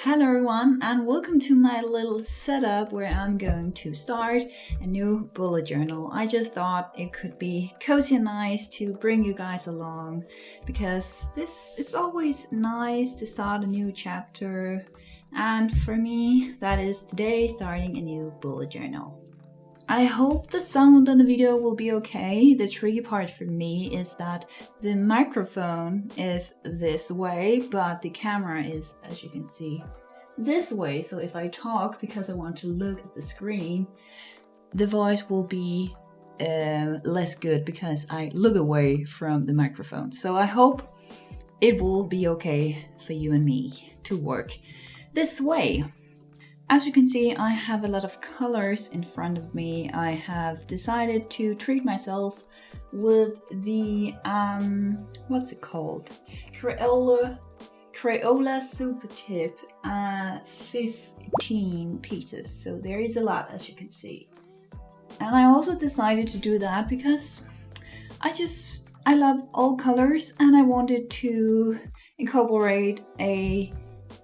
Hello everyone and welcome to my little setup where I'm going to start a new bullet journal. I just thought it could be cozy and nice to bring you guys along because it's always nice to start a new chapter, and for me that is today starting a new bullet journal. I hope the sound on the video will be okay. The tricky part for me is that the microphone is this way, but the camera is, as you can see, this way. So if I talk because I want to look at the screen, the voice will be less good because I look away from the microphone. So I hope it will be okay for you and me to work this way. As you can see, I have a lot of colors in front of me. I have decided to treat myself with the, what's it called? Crayola Super Tip, 15 pieces. So there is a lot, as you can see. And I also decided to do that because I love all colors and I wanted to incorporate a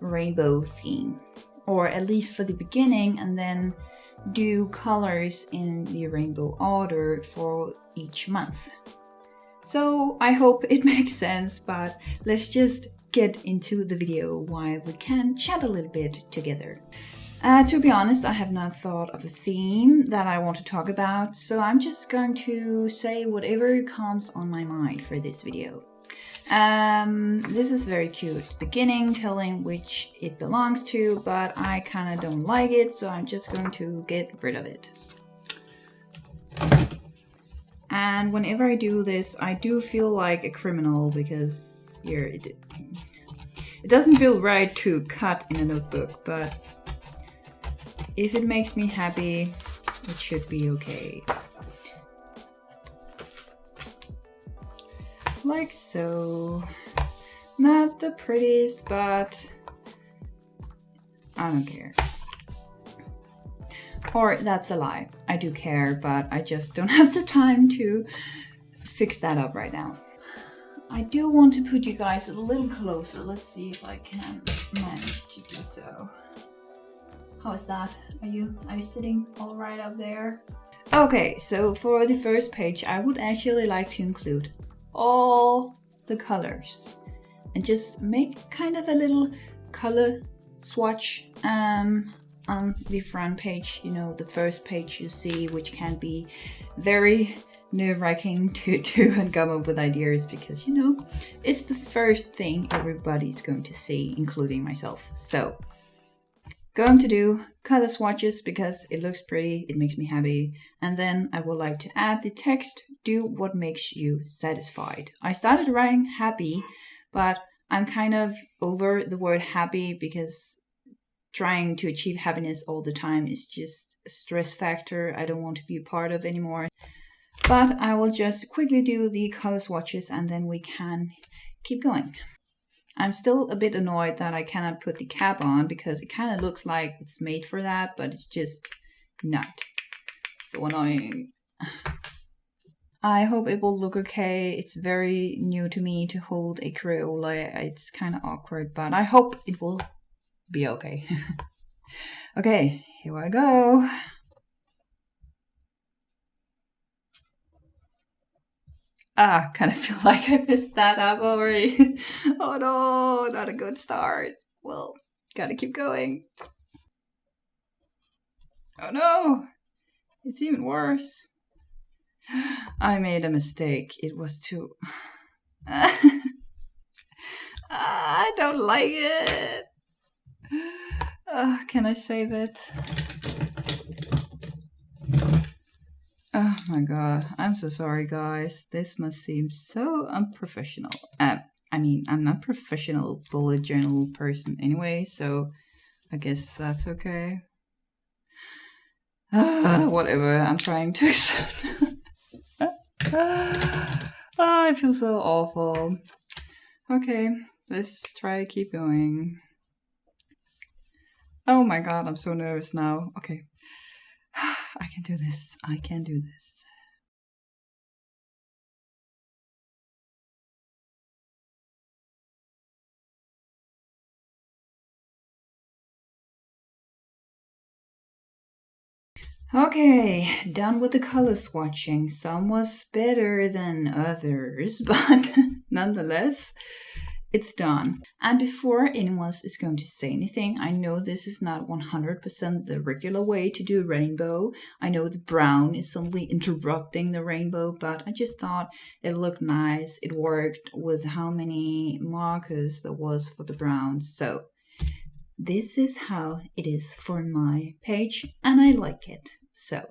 rainbow theme. Or at least for the beginning, and then do colors in the rainbow order for each month. So I hope it makes sense, but let's just get into the video while we can chat a little bit together. To be honest, I have not thought of a theme that I want to talk about, so I'm just going to say whatever comes on my mind for this video. This is very cute beginning, telling which it belongs to, but I kind of don't like it, so I'm just going to get rid of it. And whenever I do this, I do feel like a criminal because it doesn't feel right to cut in a notebook, but if it makes me happy, it should be okay. Like so. Not the prettiest, but I don't care. Or that's a lie. I do care, but I just don't have the time to fix that up right now. I do want to put you guys a little closer. Let's see if I can manage to do so. How is that? Are you sitting all right up there? Okay, so for the first page, I would actually like to include all the colors and just make kind of a little color swatch on the front page, you know, the first page you see, which can be very nerve-wracking to do and come up with ideas because, you know, it's the first thing everybody's going to see, including myself. So going to do color swatches because it looks pretty, it makes me happy, and then I would like to add the text, do what makes you satisfied. I started writing happy, but I'm kind of over the word happy because trying to achieve happiness all the time is just a stress factor I don't want to be a part of anymore. But I will just quickly do the color swatches and then we can keep going. I'm still a bit annoyed that I cannot put the cap on because it kind of looks like it's made for that, but it's just not. So annoying. I hope it will look okay. It's very new to me to hold a Crayola. It's kind of awkward, but I hope it will be okay. Okay, here I go. Kind of feel like I messed that up already. Oh no, not a good start. Well, gotta keep going. Oh no, it's even worse. I made a mistake. It was too... I don't like it. Can I save it? Oh my god, I'm so sorry guys. This must seem so unprofessional. I mean, I'm not a professional bullet journal person anyway, so I guess that's okay. Whatever, I'm trying to accept. I feel so awful. Okay, let's try keep going. Oh my god, I'm so nervous now. Okay. I can do this. I can do this. Okay, done with the color swatching. Some was better than others, but nonetheless, it's done. And before anyone is going to say anything, I know this is not 100% the regular way to do a rainbow. I know the brown is suddenly interrupting the rainbow, but I just thought it looked nice. It worked with how many markers there was for the brown. So this is how it is for my page, and I like it. So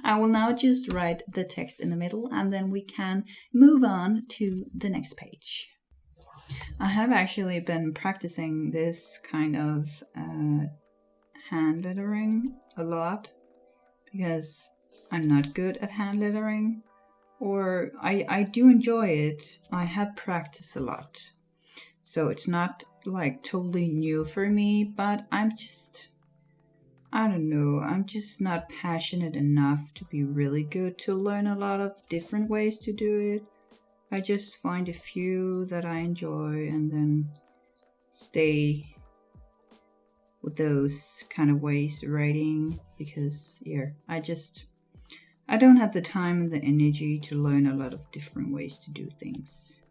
I will now just write the text in the middle, and then we can move on to the next page. I have actually been practicing this kind of hand lettering a lot because I'm not good at hand lettering, or I do enjoy it. I have practiced a lot. So it's not like totally new for me, but I don't know, I'm just not passionate enough to be really good to learn a lot of different ways to do it. I just find a few that I enjoy and then stay with those kind of ways of writing, because I don't have the time and the energy to learn a lot of different ways to do things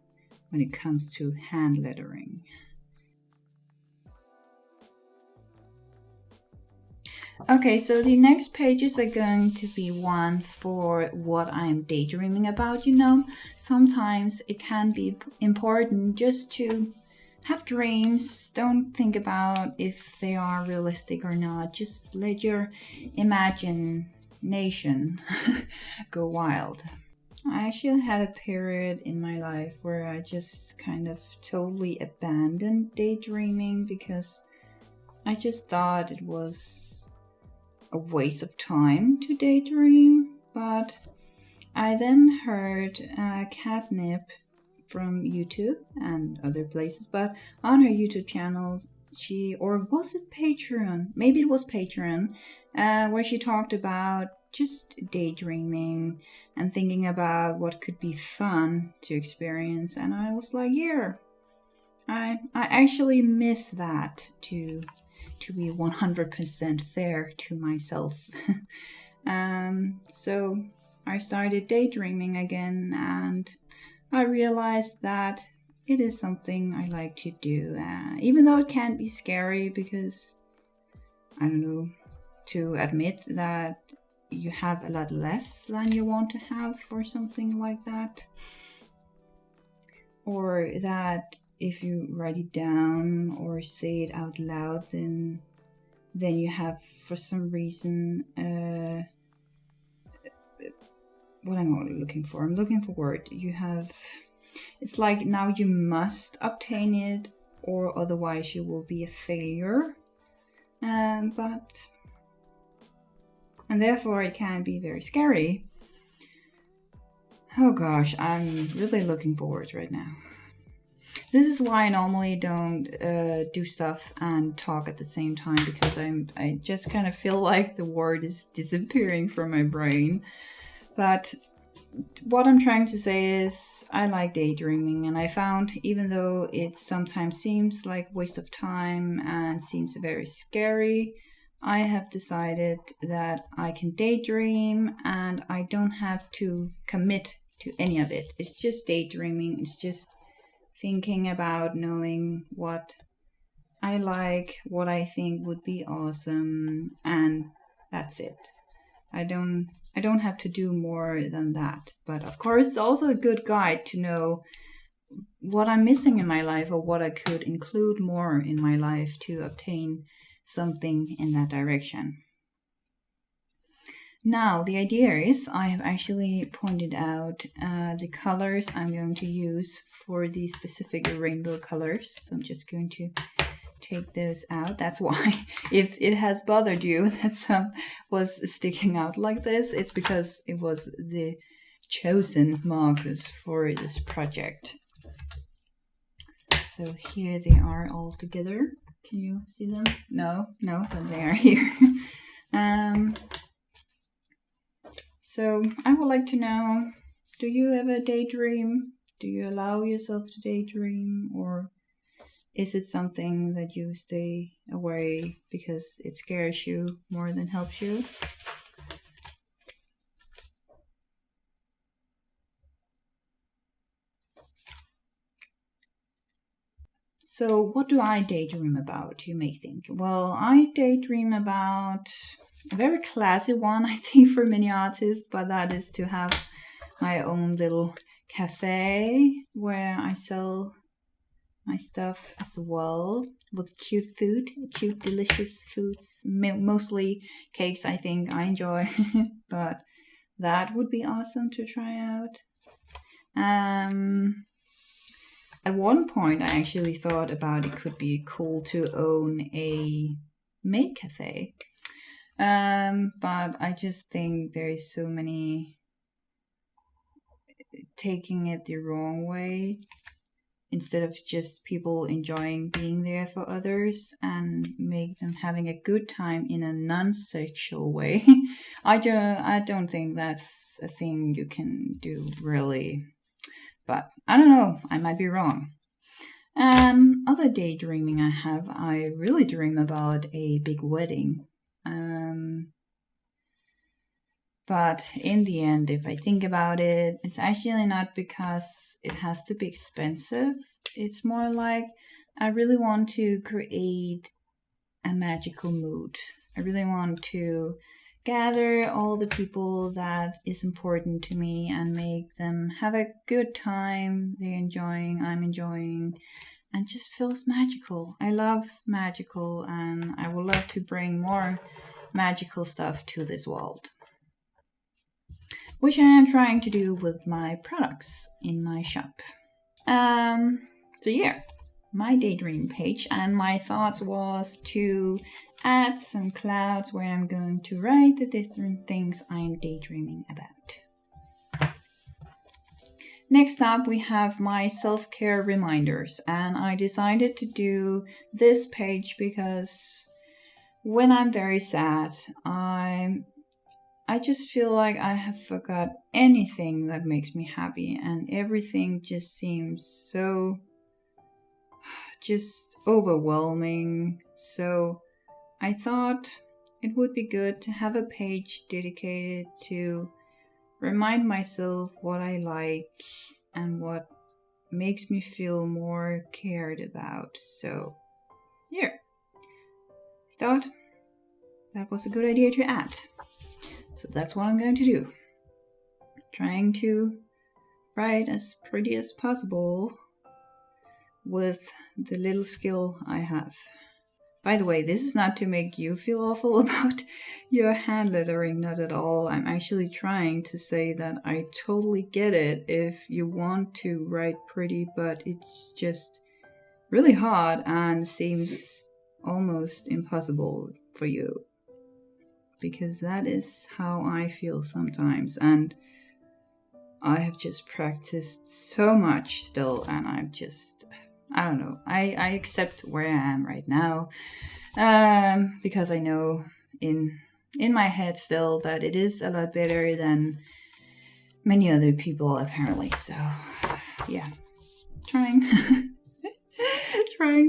when it comes to hand lettering. Okay, so the next pages are going to be one for what I'm daydreaming about. Sometimes it can be important just to have dreams. Don't think about if they are realistic or not. Just let your imagination go wild. I actually had a period in my life where I just kind of totally abandoned daydreaming because I just thought it was a waste of time to daydream. But I then heard Catnip from YouTube and other places, but on her YouTube channel, or was it Patreon? Maybe it was Patreon, where she talked about just daydreaming and thinking about what could be fun to experience. And I was like, yeah, I actually miss that, to be 100% fair to myself. So I started daydreaming again, and I realized that it is something I like to do, even though it can be scary, because I don't know, to admit that you have a lot less than you want to have for something like that, or that if you write it down or say it out loud, then you have, for some reason, what am I looking for? I'm looking for word. It's like now you must obtain it, or otherwise you will be a failure. And therefore it can be very scary. Oh gosh, I'm really looking for words right now. This is why I normally don't do stuff and talk at the same time, because I just kind of feel like the word is disappearing from my brain. But what I'm trying to say is I like daydreaming, and I found, even though it sometimes seems like a waste of time and seems very scary, I have decided that I can daydream and I don't have to commit to any of it. It's just daydreaming. It's just thinking about knowing what I like, what I think would be awesome, and that's it. I don't have to do more than that. But of course, it's also a good guide to know what I'm missing in my life, or what I could include more in my life to obtain something in that direction. Now, the idea is I have actually pointed out the colors I'm going to use for the specific rainbow colors. So I'm just going to take those out. That's why, if it has bothered you that some was sticking out like this, it's because it was the chosen markers for this project. So here they are all together. Can you see them? No, but they are here. So I would like to know, do you ever daydream? Do you allow yourself to daydream? Or Is it something that you stay away because it scares you more than helps you? So what do I daydream about, you may think? Well, I daydream about a very classy one, I think, for many artists, but that is to have my own little cafe where I sell my stuff as well, with cute food, cute delicious foods, mostly cakes. I think I enjoy. But that would be awesome to try out. At one point I actually thought about it could be cool to own a maid cafe, but I just think there is so many taking it the wrong way, instead of just people enjoying being there for others and make them having a good time in a non-sexual way. I don't think that's a thing you can do, really. But I don't know, I might be wrong. Other daydreaming I really dream about a big wedding. But in the end, if I think about it, it's actually not because it has to be expensive. It's more like I really want to create a magical mood. I really want to gather all the people that is important to me and make them have a good time. They're enjoying, I'm enjoying, and just feels magical. I love magical, and I would love to bring more magical stuff to this world, which I am trying to do with my products in my shop. So yeah, my daydream page, and my thoughts was to add some clouds where I'm going to write the different things I'm daydreaming about. Next up, we have my self-care reminders, and I decided to do this page because when I'm very sad, I just feel like I have forgot anything that makes me happy, and everything just seems so just overwhelming. So I thought it would be good to have a page dedicated to remind myself what I like and what makes me feel more cared about. So here, I thought that was a good idea to add. So that's what I'm going to do. Trying to write as pretty as possible with the little skill I have. By the way, this is not to make you feel awful about your hand lettering, not at all. I'm actually trying to say that I totally get it if you want to write pretty, but it's just really hard and seems almost impossible for you. Because that is how I feel sometimes, and I have just practiced so much still, and I don't know, I accept where I am right now, because I know in my head still that it is a lot better than many other people apparently. So yeah, trying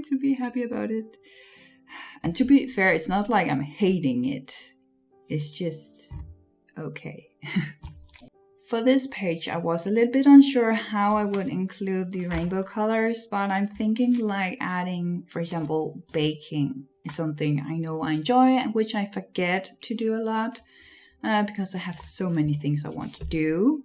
to be happy about it. And to be fair, it's not like I'm hating it. It's just okay. For this page, I was a little bit unsure how I would include the rainbow colors, but I'm thinking like adding, for example, baking is something I know I enjoy and which I forget to do a lot because I have so many things I want to do.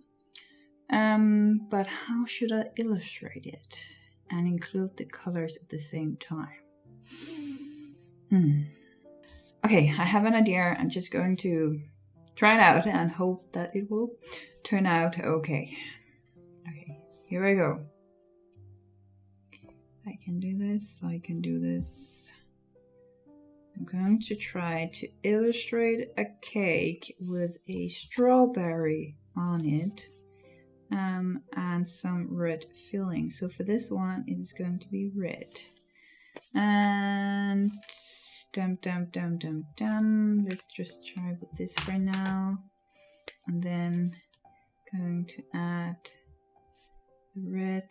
But how should I illustrate it and include the colors at the same time? Okay, I have an idea. I'm just going to try it out and hope that it will turn out okay. Okay, here I go. I can do this, I can do this. I'm going to try to illustrate a cake with a strawberry on it and some red filling. So for this one, it is going to be red. And let's just try with this for now. And then going to add the red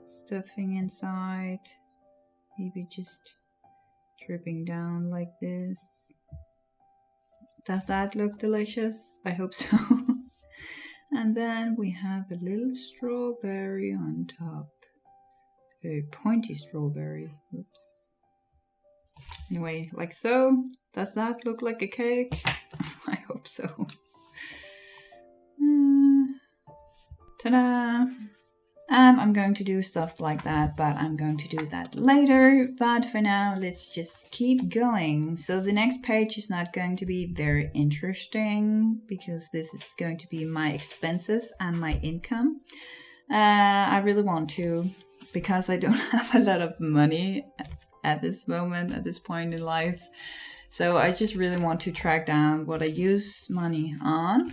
stuffing inside. Maybe just dripping down like this. Does that look delicious? I hope so. And then we have a little strawberry on top. Very pointy strawberry. Oops. Anyway, like so. Does that look like a cake? I hope so. Ta-da! And I'm going to do stuff like that, but I'm going to do that later. But for now, let's just keep going. So the next page is not going to be very interesting because this is going to be my expenses and my income. I really want to, because I don't have a lot of money at this moment, at this point in life. So I just really want to track down what I use money on.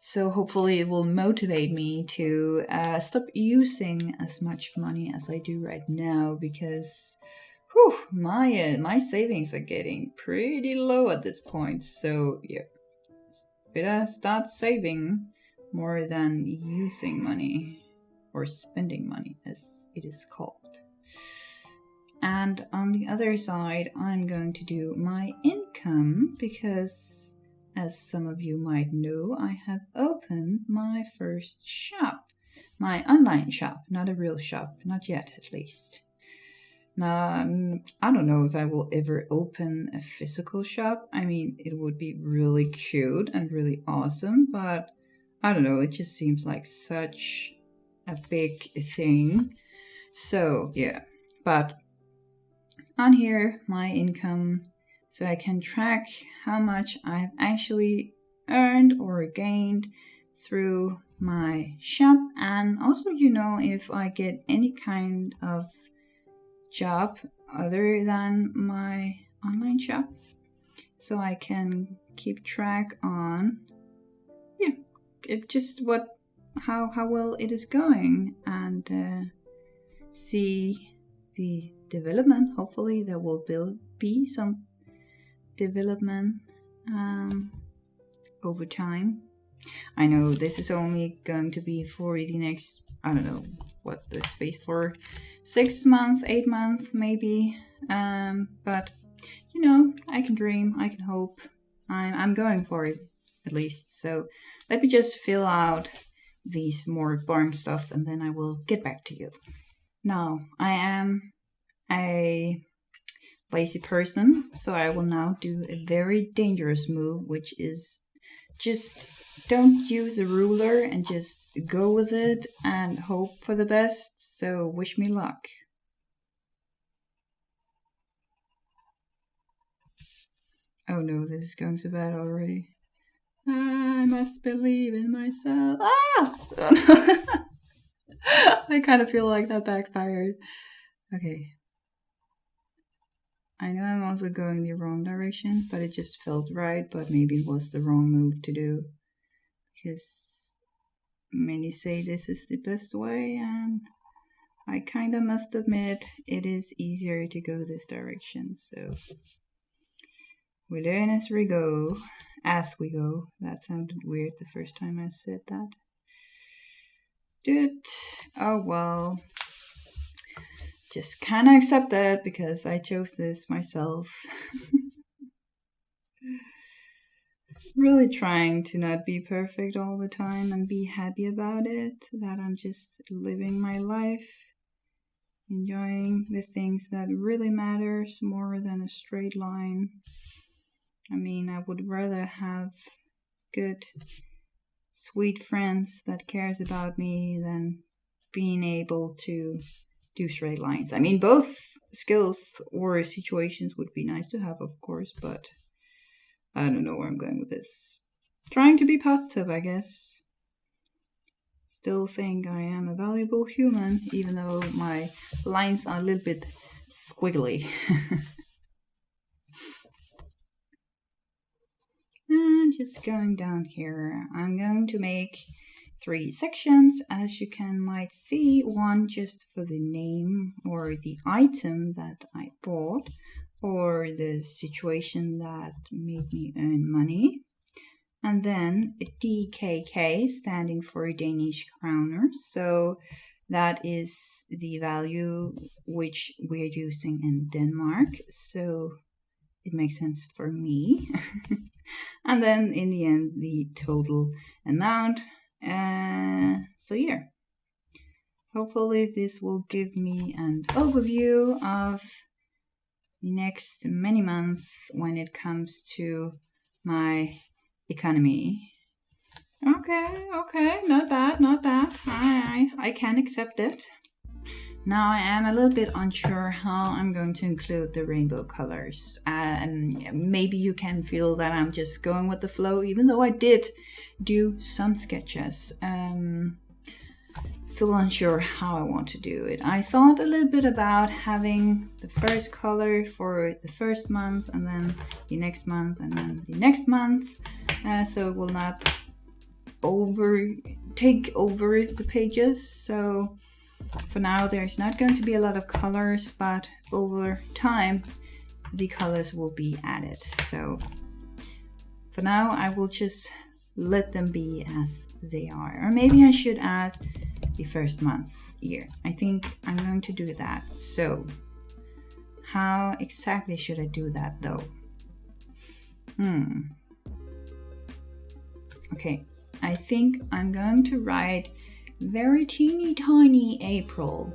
So hopefully it will motivate me to stop using as much money as I do right now, because my savings are getting pretty low at this point. So yeah, better start saving more than using money, or spending money as it is called. And on the other side, I'm going to do my income because, as some of you might know, I have opened my first shop. My online shop, not a real shop, not yet at least. Now, I don't know if I will ever open a physical shop. I mean, it would be really cute and really awesome, but I don't know, it just seems like such a big thing. So, yeah, but on here, my income, so I can track how much I've actually earned or gained through my shop. And also, if I get any kind of job other than my online shop. So I can keep track on, how well it is going, and see the development. Hopefully there will be some development over time. I know this is only going to be for the next, I don't know what's the space for, 6 months, 8 months maybe, but I can dream, I can hope. I'm going for it at least. So let me just fill out these more boring stuff and then I will get back to you. Now, I am a lazy person, so I will now do a very dangerous move, which is just don't use a ruler and just go with it and hope for the best. So wish me luck. Oh no, this is going so bad already. I must believe in myself. I kind of feel like that backfired. Okay. I know I'm also going the wrong direction, but it just felt right, but maybe it was the wrong move to do. Because many say this is the best way, and I kinda must admit it is easier to go this direction, so we learn as we go. That sounded weird the first time I said that. Oh well. Just kinda accept that because I chose this myself. Really trying to not be perfect all the time and be happy about it, that I'm just living my life, enjoying the things that really matters more than a straight line. I mean, I would rather have good, sweet friends that cares about me than being able to do straight lines. I mean, both skills or situations would be nice to have, of course, but I don't know where I'm going with this. Trying to be positive, I guess. Still think I am a valuable human, even though my lines are a little bit squiggly. And just going down here, I'm going to make 3 sections, as you might see. One just for the name or the item that I bought, or the situation that made me earn money. And then a DKK, standing for Danish kroner. So That is the value which we are using in Denmark, so it makes sense for me. And then in the end, the total amount. So yeah, hopefully this will give me an overview of the next many months when it comes to my economy. Okay, not bad. I can accept it. Now I am a little bit unsure how I'm going to include the rainbow colors. Maybe you can feel that I'm just going with the flow, even though I did do some sketches. Still unsure how I want to do it. I thought a little bit about having the first color for the first month, and then the next month, and then the next month, so it will not take over the pages. So for now there's not going to be a lot of colors, but over time the colors will be added. So for now I will just let them be as they are. Or maybe I should add the first month year. I think I'm going to do that. So how exactly should I do that though? Okay, I think I'm going to write very teeny tiny April.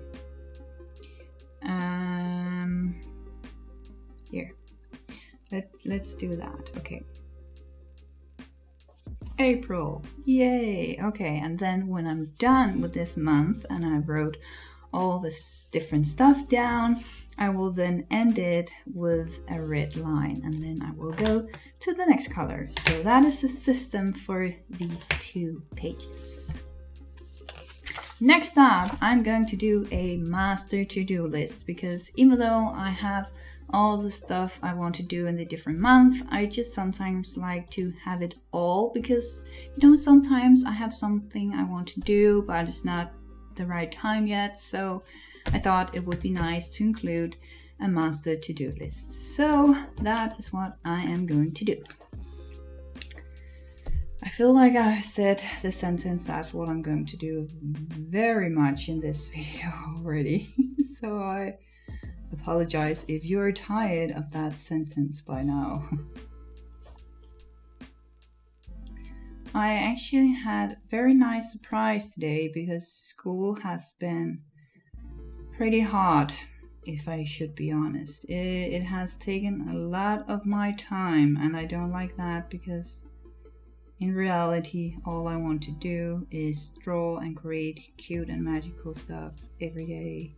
Here, let's do that. Okay, April, yay. Okay, and then when I'm done with this month and I wrote all this different stuff down, I will then end it with a red line, and then I will go to the next color. So that is the system for these 2 pages. Next up, I'm going to do a master to-do list, because even though I have all the stuff I want to do in the different month, I just sometimes like to have it all, because sometimes I have something I want to do but it's not the right time yet. So I thought it would be nice to include a master to-do list. So that is what I am going to do. I feel like I said the sentence "that's what I'm going to do" very much in this video already. So I apologize if you're tired of that sentence by now. I actually had a very nice surprise today, because school has been pretty hard, if I should be honest. It has taken a lot of my time, and I don't like that, because in reality all I want to do is draw and create cute and magical stuff every day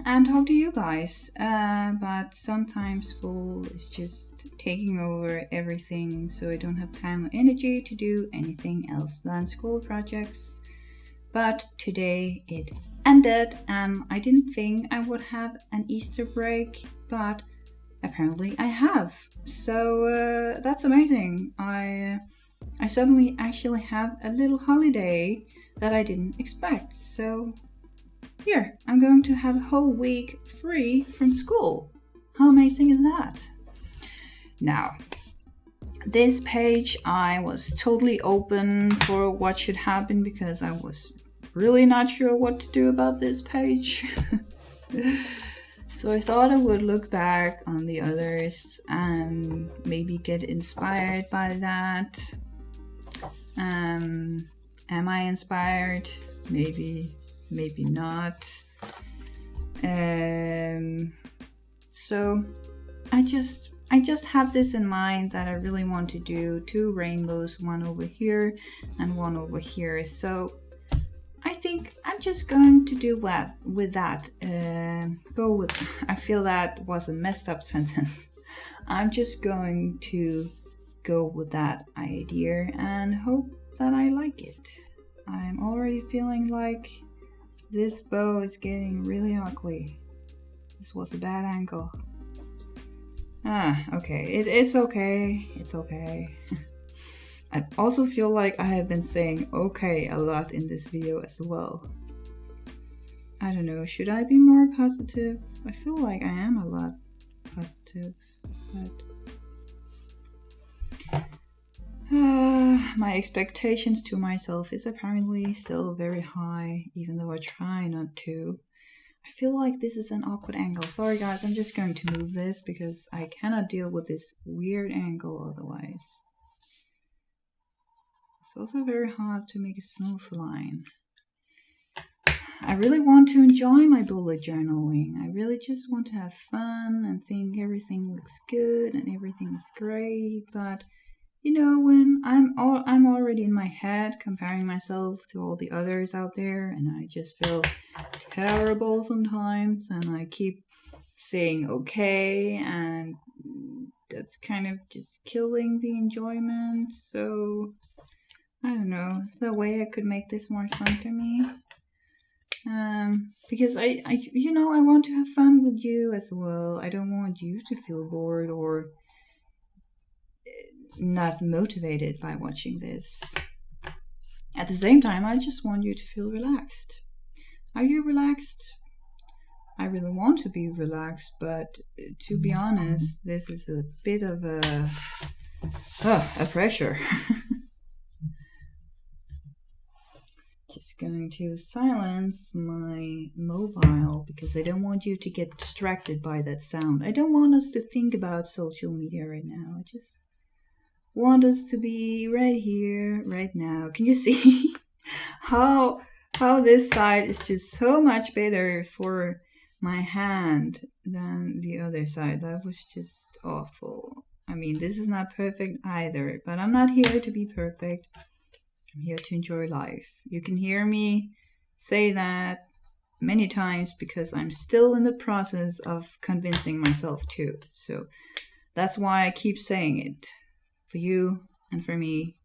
and talk to you guys, but sometimes school is just taking over everything, so I don't have time or energy to do anything else than school projects. But today it ended, and I didn't think I would have an Easter break, but apparently I have. So that's amazing. I suddenly actually have a little holiday that I didn't expect. So here, I'm going to have a whole week free from school. How amazing is that? Now, this page I was totally open for what should happen, because I was really not sure what to do about this page. So I thought I would look back on the others and maybe get inspired by that. Am I inspired? Maybe not. So I just have this in mind that I really want to do 2 rainbows, one over here and one over here. So I think I'm just going to do with that. I feel that was a messed up sentence. I'm just going to go with that idea and hope that I like it. I'm already feeling like this bow is getting really ugly. This was a bad angle. Okay. It's okay. It's okay. I also feel like I have been saying okay a lot in this video as well. I don't know, should I be more positive? I feel like I am a lot positive, but My expectations to myself is apparently still very high, even though I try not to. I feel like this is an awkward angle. Sorry guys, I'm just going to move this because I cannot deal with this weird angle otherwise. It's also very hard to make a smooth line. I really want to enjoy my bullet journaling. I really just want to have fun and think everything looks good and everything's great, but you know, when I'm already in my head comparing myself to all the others out there, and I just feel terrible sometimes, and I keep saying okay, and that's kind of just killing the enjoyment. So I don't know, is there a way I could make this more fun for me? Because I want to have fun with you as well. I don't want you to feel bored or not motivated by watching this. At the same time, I just want you to feel relaxed. Are you relaxed? I really want to be relaxed, but to be honest, this is a bit of a pressure. Just going to silence my mobile because I don't want you to get distracted by that sound. I don't want us to think about social media right now. I just want us to be right here, right now. Can you see how this side is just so much better for my hand than the other side? That was just awful. I mean, this is not perfect either, but I'm not here to be perfect. I'm here to enjoy life. You can hear me say that many times because I'm still in the process of convincing myself too. So that's why I keep saying it. For you and for me,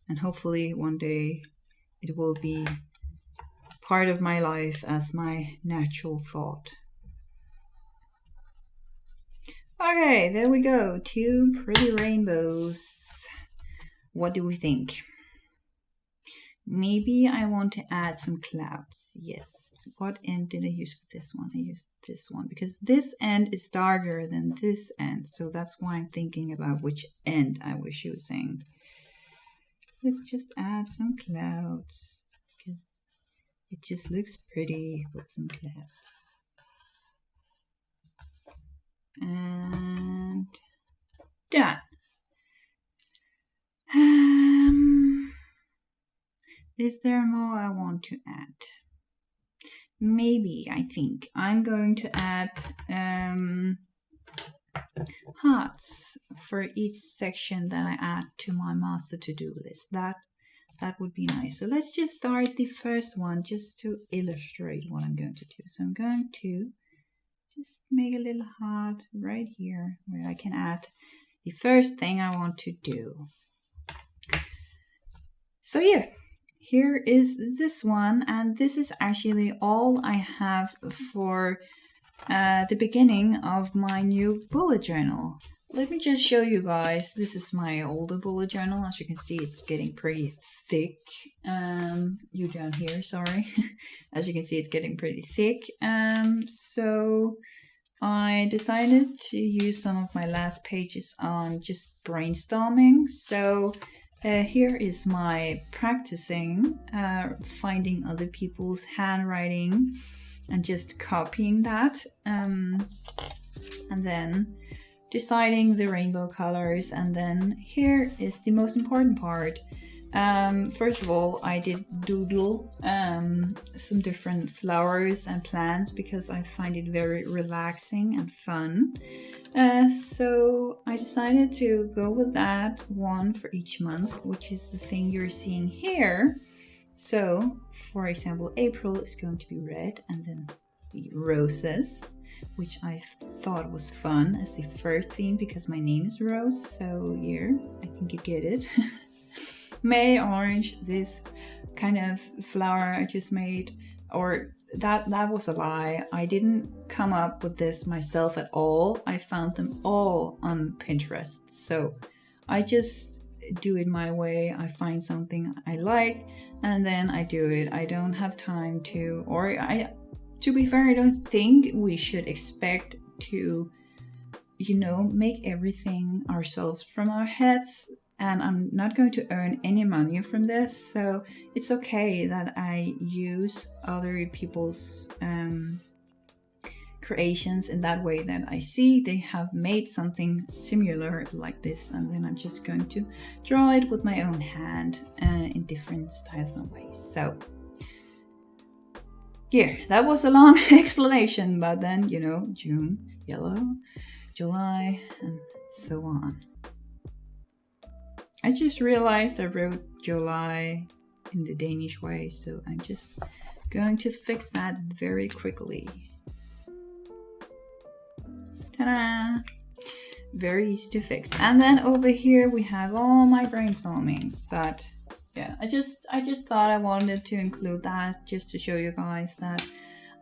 and hopefully one day it will be part of my life as my natural thought. Okay, there we go. 2 pretty rainbows. What do we think? Maybe I want to add some clouds. Yes. What end did I use for this one? I used this one because this end is darker than this end. So that's why I'm thinking about which end I was using. Let's just add some clouds because it just looks pretty with some clouds. And done. Is there more I want to add? Maybe, I think, I'm going to add hearts for each section that I add to my master to-do list. That would be nice. So let's just start the first one just to illustrate what I'm going to do. So I'm going to just make a little heart right here where I can add the first thing I want to do. So yeah. Here is this one, and this is actually all I have for the beginning of my new bullet journal. Let me just show you guys. This is my older bullet journal. As you can see, it's getting pretty thick. You down here, sorry. As you can see, it's getting pretty thick. So I decided to use some of my last pages on just brainstorming. So here is my practicing, finding other people's handwriting and just copying that. And then deciding the rainbow colors. And then here is the most important part. First of all, I did doodle some different flowers and plants because I find it very relaxing and fun. So I decided to go with that one for each month, which is the thing you're seeing here. So, for example, April is going to be red, and then the roses, which I thought was fun as the first theme because my name is Rose. So here, I think you get it. May, orange, this kind of flower I just made, or that was a lie. I didn't come up with this myself at all. I found them all on Pinterest. So I just do it my way. I find something I like and then I do it. I don't have time to be fair, I don't think we should expect to, make everything ourselves from our heads. and I'm not going to earn any money from this, so it's okay that I use other people's creations in that way, that I see they have made something similar like this, and then I'm just going to draw it with my own hand in different styles and ways. So yeah, that was a long explanation, but then, you know, June, yellow, July, and so on. I just realized I wrote July in the Danish way, so I'm just going to fix that very quickly. Ta-da! Very easy to fix. And then over here we have all my brainstorming. But yeah, I just thought I wanted to include that just to show you guys that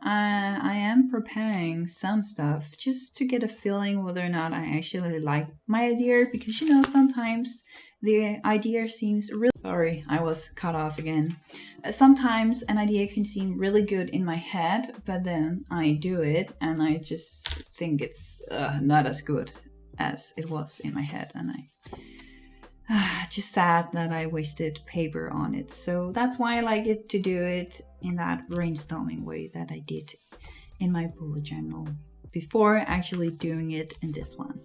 I am preparing some stuff just to get a feeling whether or not I actually like my idea, because you know, sometimes the idea seems really... Sorry, I was cut off again. Sometimes an idea can seem really good in my head, but then I do it and I just think it's not as good as it was in my head, and I just sad that I wasted paper on it. So that's why I like it to do it in that brainstorming way that I did in my bullet journal before actually doing it in this one.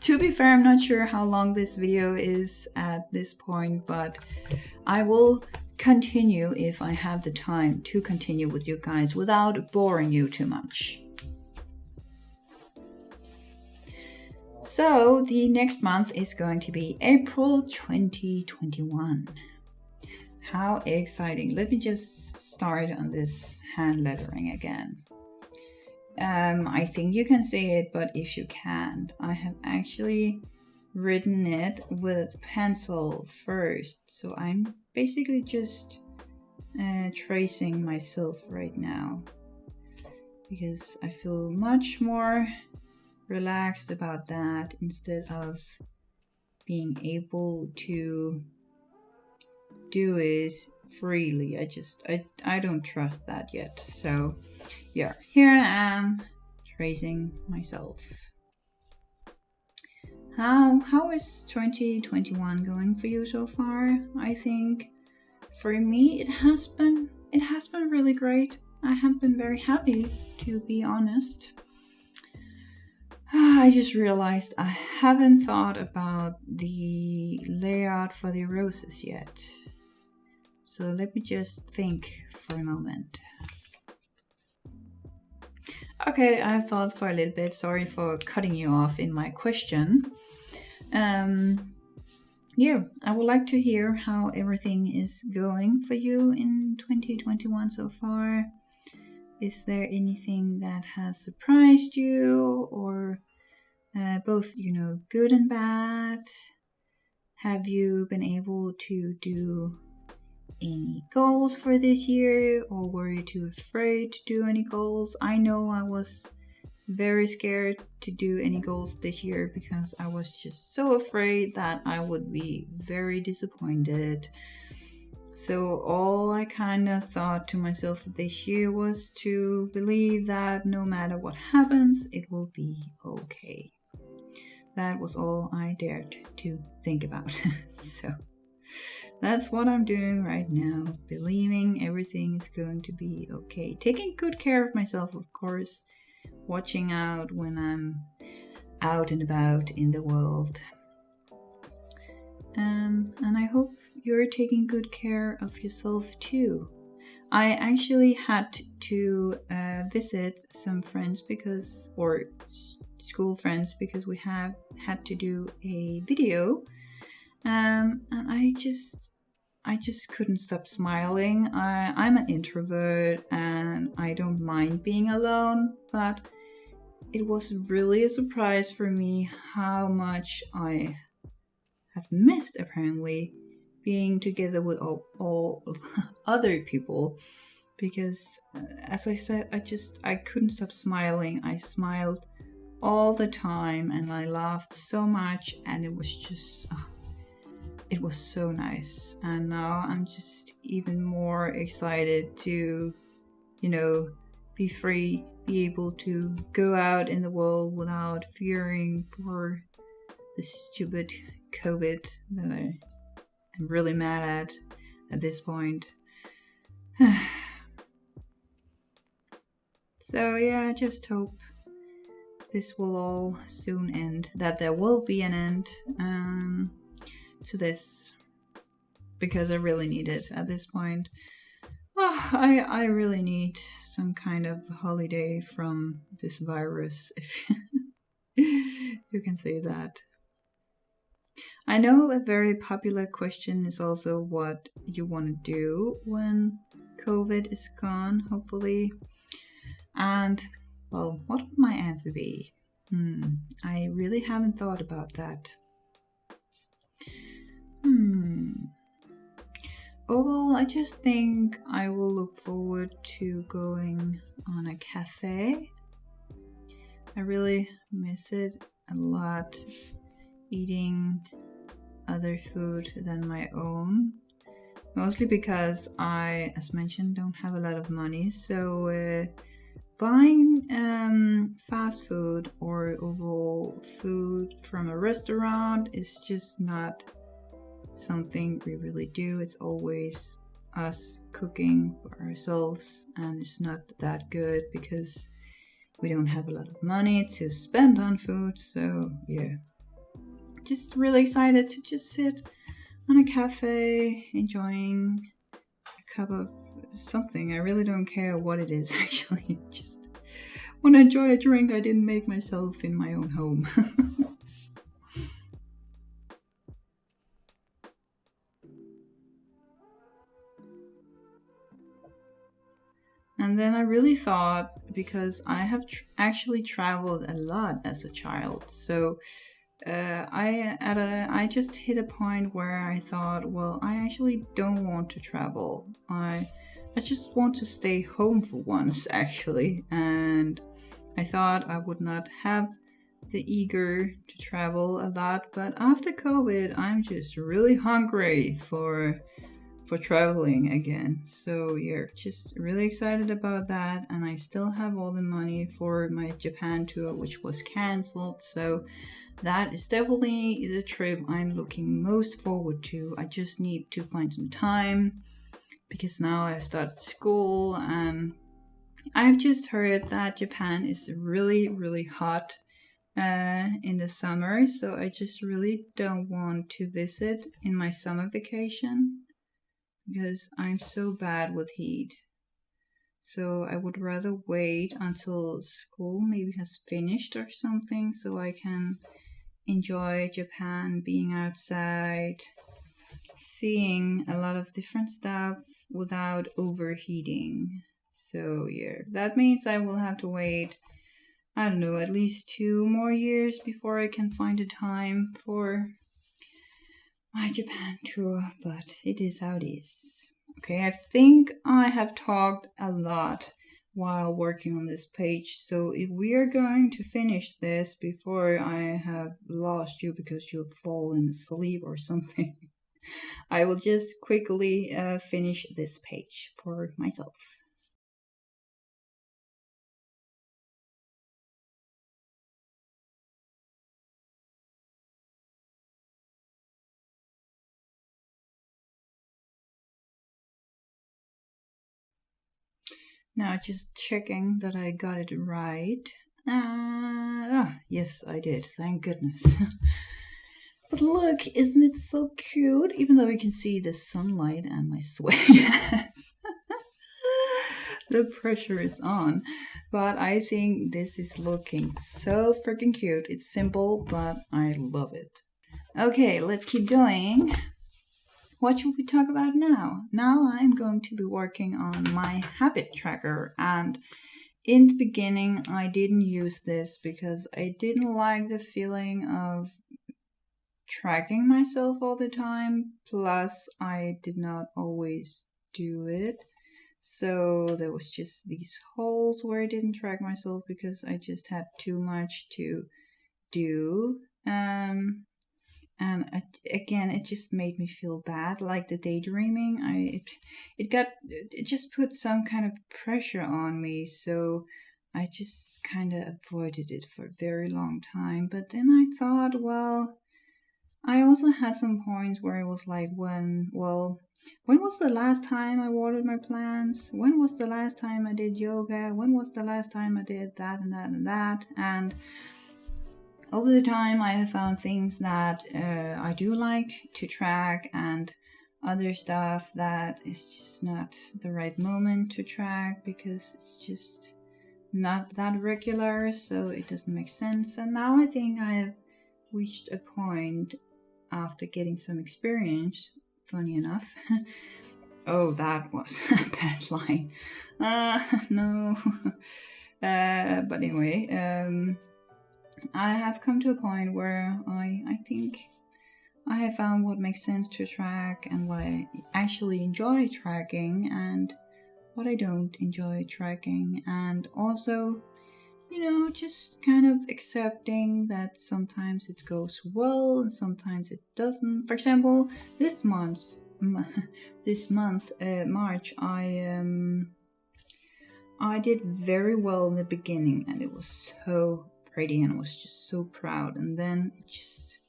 To be fair, I'm not sure how long this video is at this point, but I will continue if I have the time to continue with you guys without boring you too much. So the next month is going to be April 2021. How exciting. Let me just start on this hand lettering again. I think you can see it, but if you can't, I have actually written it with pencil first. So I'm basically just tracing myself right now, because I feel much more relaxed about that instead of being able to do it freely. I don't trust that yet. So yeah, here I am tracing myself. How is 2021 going for you so far? I think for me it has been really great. I have been very happy, to be honest. I just realized I haven't thought about the layout for the roses yet. So let me just think for a moment. Okay, I've thought for a little bit. Sorry for cutting you off in my question. Yeah, I would like to hear how everything is going for you in 2021 so far. Is there anything that has surprised you, or both, you know, good and bad? Have you been able to do any goals for this year, or were you too afraid to do any goals? I know I was very scared to do any goals this year because I was just so afraid that I would be very disappointed. So all I kind of thought to myself this year was to believe that no matter what happens, it will be okay. That was all I dared to think about. So that's what I'm doing right now, believing everything is going to be okay. Taking good care of myself, of course, watching out when I'm out and about in the world. And I hope you're taking good care of yourself too. I actually had to visit some friends or school friends, because we have had to do a video. And I just couldn't stop smiling. I'm an introvert and I don't mind being alone, but it was really a surprise for me how much I have missed, apparently, being together with all other people. Because as I said, I couldn't stop smiling. I smiled all the time and I laughed so much, and it was just... it was so nice. And now I'm just even more excited to, you know, be free, be able to go out in the world without fearing for the stupid COVID that I am really mad at this point. So yeah, I just hope this will all soon end, that there will be an end to this, because I really need it at this point. I really need some kind of holiday from this virus, if you can say that. I know a very popular question is also what you want to do when COVID is gone, hopefully. And, well, what would my answer be? I really haven't thought about that. Oh, well, I just think I will look forward to going on a cafe. I really miss it a lot, eating other food than my own. Mostly because I, as mentioned, don't have a lot of money. So buying fast food or overall food from a restaurant is just not something we really do. It's always us cooking for ourselves, and it's not that good because we don't have a lot of money to spend on food. So yeah, just really excited to just sit on a cafe enjoying a cup of something. I really don't care what it is, actually. Just want to enjoy a drink I didn't make myself in my own home. And then I really thought, because I have actually traveled a lot as a child, so I just hit a point where I thought, well, I actually don't want to travel. I just want to stay home for once, actually. And I thought I would not have the eager to travel a lot, but after COVID, I'm just really hungry for traveling again. So yeah, just really excited about that. And I still have all the money for my Japan tour, which was cancelled. So that is definitely the trip I'm looking most forward to. I just need to find some time, because now I've started school, and I've just heard that Japan is really, really hot in the summer. So I just really don't want to visit in my summer vacation, because I'm so bad with heat. So I would rather wait until school maybe has finished or something, so I can enjoy Japan, being outside, seeing a lot of different stuff without overheating. So yeah, that means I will have to wait, I don't know, at least 2 more years before I can find a time for my Japan tour, but it is how it is. Okay, I think I have talked a lot while working on this page, so if we are going to finish this before I have lost you because you've fallen asleep or something, I will just quickly finish this page for myself. Now just checking that I got it right. Yes, I did. Thank goodness. But look, isn't it so cute? Even though you can see the sunlight and my sweaty ass. The pressure is on. But I think this is looking so freaking cute. It's simple, but I love it. Okay, let's keep going. What should we talk about now? Now I'm going to be working on my habit tracker, and in the beginning I didn't use this because I didn't like the feeling of tracking myself all the time, plus I did not always do it. So there was just these holes where I didn't track myself because I just had too much to do. And again, it just made me feel bad, like the daydreaming. It just put some kind of pressure on me, so I just kind of avoided it for a very long time. But then I thought, well, I also had some points where it was like, when was the last time I watered my plants? When was the last time I did yoga? When was the last time I did that and that and that? And over the time, I have found things that I do like to track, and other stuff that is just not the right moment to track because it's just not that regular, so it doesn't make sense. And now I think I have reached a point after getting some experience, funny enough. Oh, that was a bad line. No. But anyway, I have come to a point where I think I have found what makes sense to track and what I actually enjoy tracking and what I don't enjoy tracking. And also, just kind of accepting that sometimes it goes well and sometimes it doesn't. For example, this month, March, I did very well in the beginning, and it was so pretty, and I was just so proud. And then it just,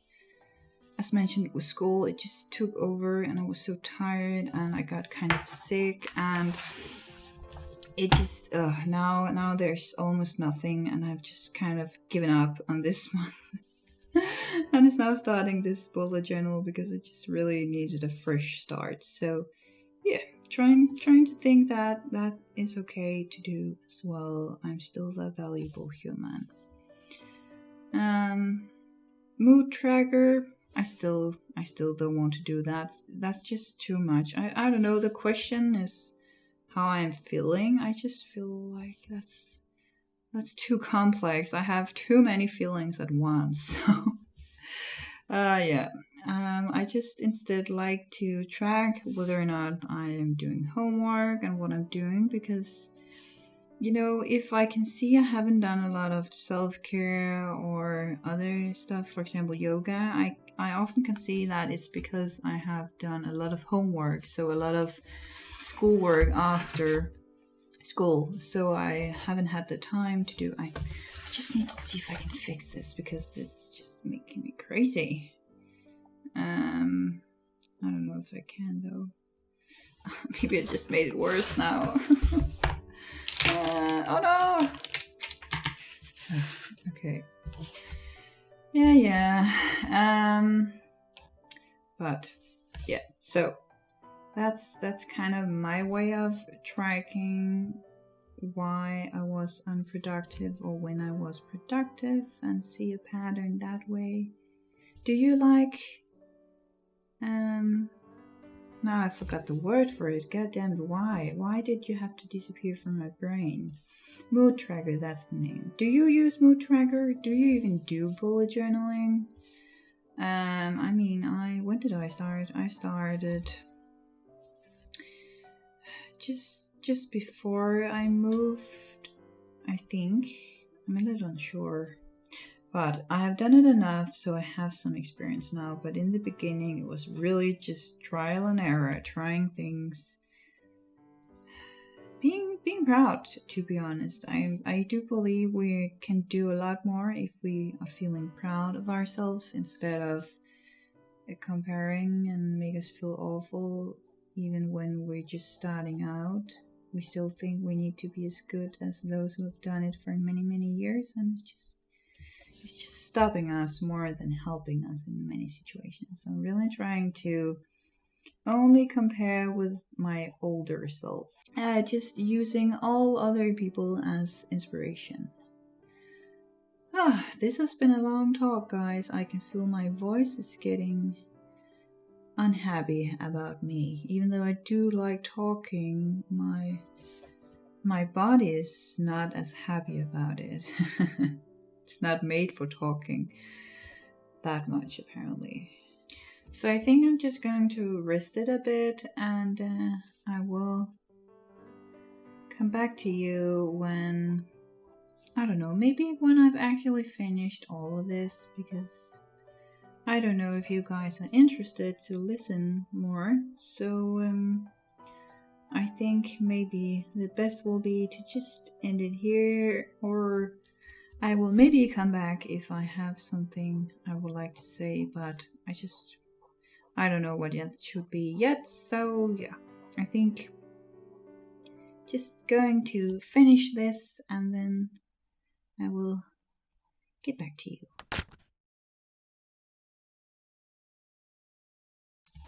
as mentioned with school, it just took over, and I was so tired, and I got kind of sick, and it just now there's almost nothing, and I've just kind of given up on this month. And it's now starting this bullet journal because it just really needed a fresh start. So yeah, trying to think that is okay to do as well. I'm still a valuable human. Mood tracker, I still don't want to do that. That's just too much. I don't know, the question is how I'm feeling. I just feel like that's too complex. I have too many feelings at once. So yeah. I just instead like to track whether or not I am doing homework and what I'm doing, because if I can see I haven't done a lot of self-care or other stuff, for example yoga, I often can see that it's because I have done a lot of homework, so a lot of schoolwork after school, so I haven't had the time to do. I just need to see if I can fix this, because this is just making me crazy. I don't know if I can though. Maybe I just made it worse now. Oh no! Okay. Yeah. But yeah, so that's kind of my way of tracking why I was unproductive or when I was productive, and see a pattern that way. Do you like now I forgot the word for it. God damn it, why? Why did you have to disappear from my brain? Mood tracker, that's the name. Do you use mood tracker? Do you even do bullet journaling? When did I start? I started just before I moved, I think. I'm a little unsure. But I have done it enough, so I have some experience now. But in the beginning, it was really just trial and error, trying things, being proud, to be honest. I do believe we can do a lot more if we are feeling proud of ourselves instead of comparing and make us feel awful. Even when we're just starting out, we still think we need to be as good as those who have done it for many, many years, and it's just stopping us more than helping us in many situations. I'm really trying to only compare with my older self, just using all other people as inspiration. This has been a long talk, guys. I can feel my voice is getting unhappy about me. Even though I do like talking, my body is not as happy about it. It's not made for talking that much, apparently. So I think I'm just going to rest it a bit, and I will come back to you when, I don't know, maybe when I've actually finished all of this, because I don't know if you guys are interested to listen more. So I think maybe the best will be to just end it here, or I will maybe come back if I have something I would like to say, but I don't know what it should be yet. So yeah, I think just going to finish this and then I will get back to you.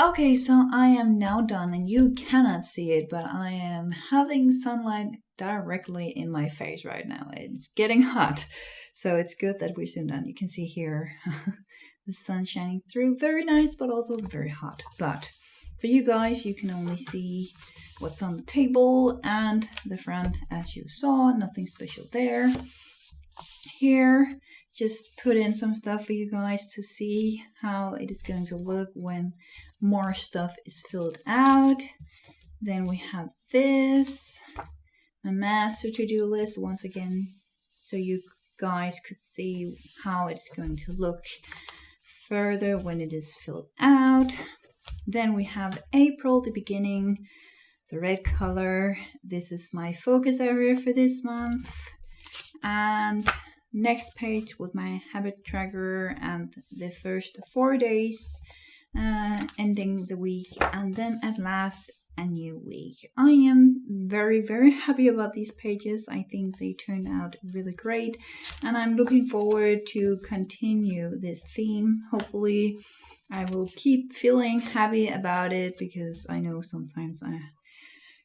Okay, so I am now done and you cannot see it, but I am having sunlight directly in my face right now. It's getting hot, so it's good that we're soon done. You can see here the sun shining through. Very nice, but also very hot. But for you guys, you can only see what's on the table and the front as you saw. Nothing special there. Here, just put in some stuff for you guys to see how it is going to look when more stuff is filled out. Then we have this, a master to-do list once again, so you guys could see how it's going to look further when it is filled out. Then we have April, the beginning, the red color. This is my focus area for this month. And next page with my habit tracker and the first 4 days ending the week, and then at last a new week. I am very, very happy about these pages. I think they turned out really great and I'm looking forward to continue this theme. Hopefully I will keep feeling happy about it, because I know sometimes I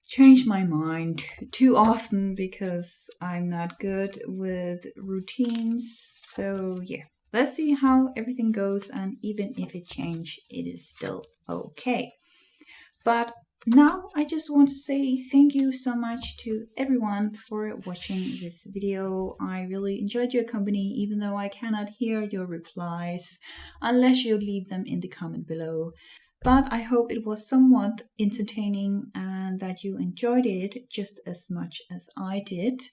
change my mind too often because I'm not good with routines. So yeah, let's see how everything goes, and even if it changes, it is still okay. But now I just want to say thank you so much to everyone for watching this video. I really enjoyed your company, even though I cannot hear your replies unless you leave them in the comment below. But I hope it was somewhat entertaining and that you enjoyed it just as much as I did.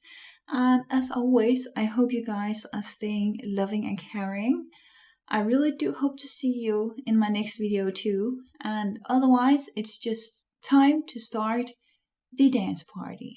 And as always, I hope you guys are staying loving and caring. I really do hope to see you in my next video too. And otherwise, it's just time to start the dance party.